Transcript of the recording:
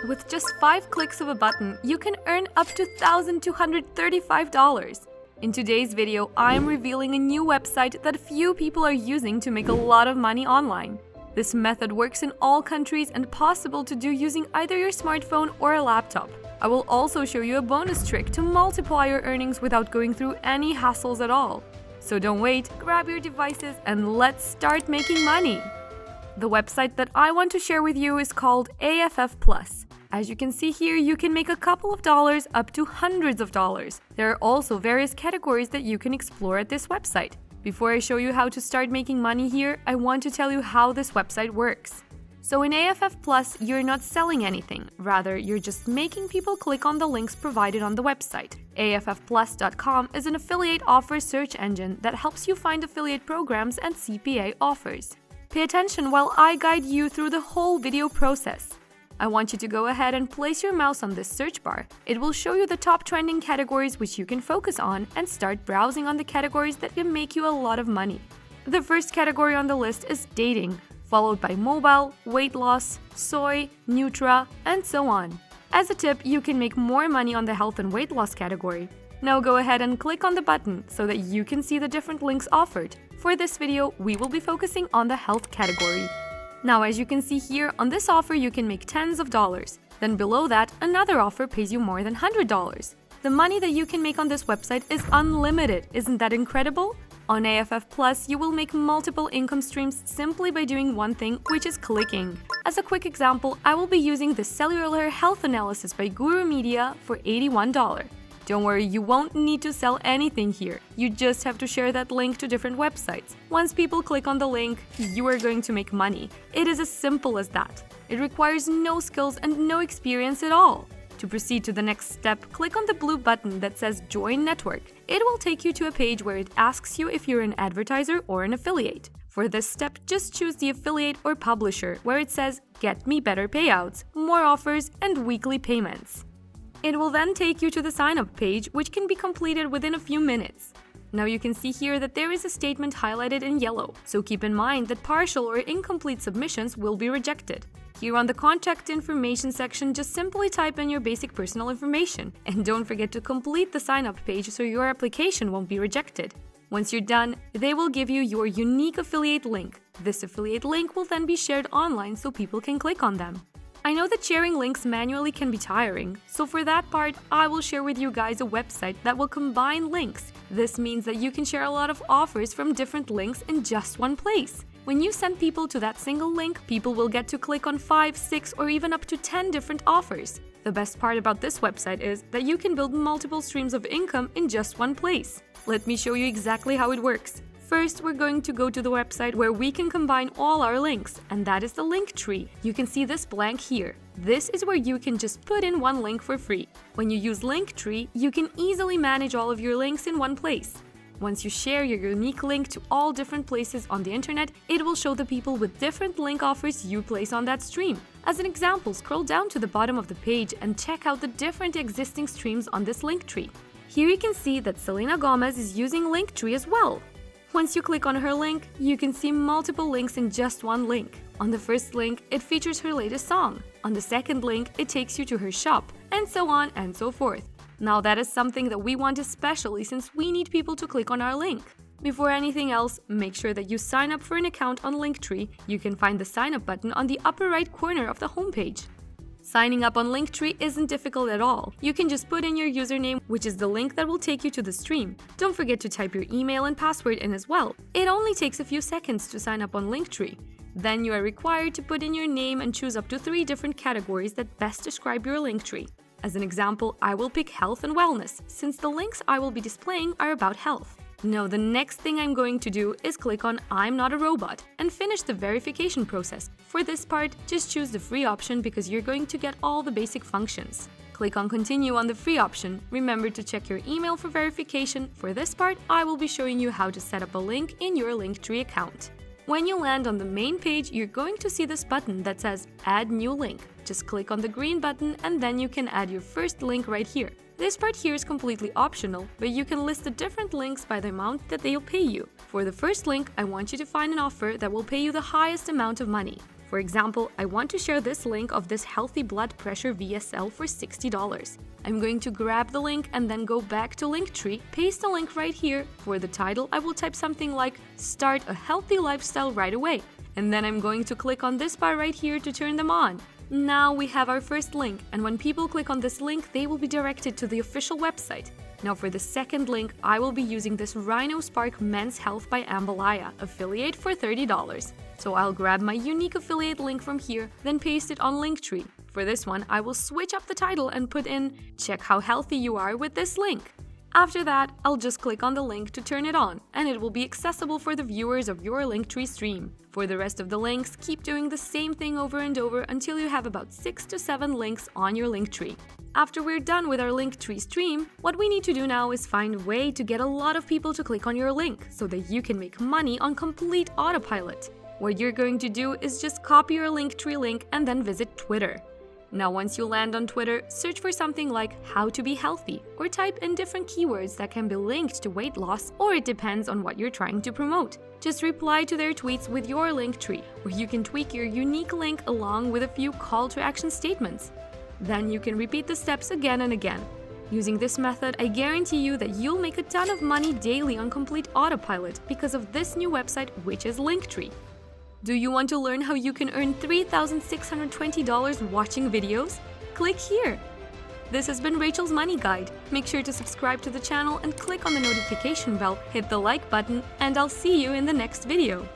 With just 5 clicks of a button, you can earn up to $1,235. In today's video, I am revealing a new website that few people are using to make a lot of money online. This method works in all countries and possible to do using either your smartphone or a laptop. I will also show you a bonus trick to multiply your earnings without going through any hassles at all. So don't wait, grab your devices and let's start making money! The website that I want to share with you is called AFF Plus. As you can see here, you can make a couple of dollars up to hundreds of dollars. There are also various categories that you can explore at this website. Before I show you how to start making money here, I want to tell you how this website works. So in AFF Plus, you're not selling anything. Rather, you're just making people click on the links provided on the website. AFFplus.com is an affiliate offer search engine that helps you find affiliate programs and CPA offers. Pay attention while I guide you through the whole video process. I want you to go ahead and place your mouse on this search bar. It will show you the top trending categories which you can focus on and start browsing on the categories that can make you a lot of money. The first category on the list is dating, followed by mobile, weight loss, soy, Nutra, and so on. As a tip, you can make more money on the health and weight loss category. Now go ahead and click on the button so that you can see the different links offered. For this video, we will be focusing on the health category. Now, as you can see here, on this offer you can make tens of dollars. Then below that, another offer pays you more than $100. The money that you can make on this website is unlimited. Isn't that incredible? On AFF Plus, you will make multiple income streams simply by doing one thing, which is clicking. As a quick example, I will be using the Cellular Health Analysis by Guru Media for $81. Don't worry, you won't need to sell anything here. You just have to share that link to different websites. Once people click on the link, you are going to make money. It is as simple as that. It requires no skills and no experience at all. To proceed to the next step, click on the blue button that says Join Network. It will take you to a page where it asks you if you're an advertiser or an affiliate. For this step, just choose the affiliate or publisher where it says Get me better payouts, more offers, and weekly payments. It will then take you to the sign-up page, which can be completed within a few minutes. Now you can see here that there is a statement highlighted in yellow, so keep in mind that partial or incomplete submissions will be rejected. Here on the contact information section, just simply type in your basic personal information, and don't forget to complete the sign-up page so your application won't be rejected. Once you're done, they will give you your unique affiliate link. This affiliate link will then be shared online so people can click on them. I know that sharing links manually can be tiring, so for that part, I will share with you guys a website that will combine links. This means that you can share a lot of offers from different links in just one place. When you send people to that single link, people will get to click on 5, 6, or even up to 10 different offers. The best part about this website is that you can build multiple streams of income in just one place. Let me show you exactly how it works. First, we're going to go to the website where we can combine all our links, and that is the link tree. You can see this blank here. This is where you can just put in one link for free. When you use Linktree, you can easily manage all of your links in one place. Once you share your unique link to all different places on the internet, it will show the people with different link offers you place on that stream. As an example, scroll down to the bottom of the page and check out the different existing streams on this link tree. Here you can see that Selena Gomez is using Linktree as well. Once you click on her link, you can see multiple links in just one link. On the first link, it features her latest song. On the second link, it takes you to her shop, and so on and so forth. Now that is something that we want especially since we need people to click on our link. Before anything else, make sure that you sign up for an account on Linktree. You can find the sign up button on the upper right corner of the homepage. Signing up on Linktree isn't difficult at all. You can just put in your username, which is the link that will take you to the stream. Don't forget to type your email and password in as well. It only takes a few seconds to sign up on Linktree. Then you are required to put in your name and choose up to 3 different categories that best describe your Linktree. As an example, I will pick health and wellness, since the links I will be displaying are about health. Now, the next thing I'm going to do is click on I'm not a robot and finish the verification process. For this part, just choose the free option because you're going to get all the basic functions. Click on continue on the free option. Remember to check your email for verification. For this part, I will be showing you how to set up a link in your Linktree account. When you land on the main page, you're going to see this button that says Add New Link. Just click on the green button and then you can add your first link right here. This part here is completely optional, but you can list the different links by the amount that they'll pay you. For the first link, I want you to find an offer that will pay you the highest amount of money. For example, I want to share this link of this Healthy Blood Pressure VSL for $60. I'm going to grab the link and then go back to Linktree, paste the link right here. For the title, I will type something like "Start a healthy lifestyle right away." And then I'm going to click on this bar right here to turn them on. Now we have our first link, and when people click on this link, they will be directed to the official website. Now for the second link, I will be using this Rhino Spark Men's Health by Ambalaya affiliate for $30. So I'll grab my unique affiliate link from here, then paste it on Linktree. For this one, I will switch up the title and put in "Check how healthy you are with this link." After that, I'll just click on the link to turn it on, and it will be accessible for the viewers of your Linktree stream. For the rest of the links, keep doing the same thing over and over until you have about 6 to 7 links on your Linktree. After we're done with our Linktree stream, what we need to do now is find a way to get a lot of people to click on your link so that you can make money on complete autopilot. What you're going to do is just copy your Linktree link and then visit Twitter. Now once you land on Twitter, search for something like "how to be healthy" or type in different keywords that can be linked to weight loss, or it depends on what you're trying to promote. Just reply to their tweets with your Linktree, where you can tweak your unique link along with a few call to action statements. Then you can repeat the steps again and again. Using this method, I guarantee you that you'll make a ton of money daily on complete autopilot because of this new website, which is Linktree. Do you want to learn how you can earn $3,620 watching videos? Click here! This has been Rachel's Money Guide. Make sure to subscribe to the channel and click on the notification bell, hit the like button, and I'll see you in the next video.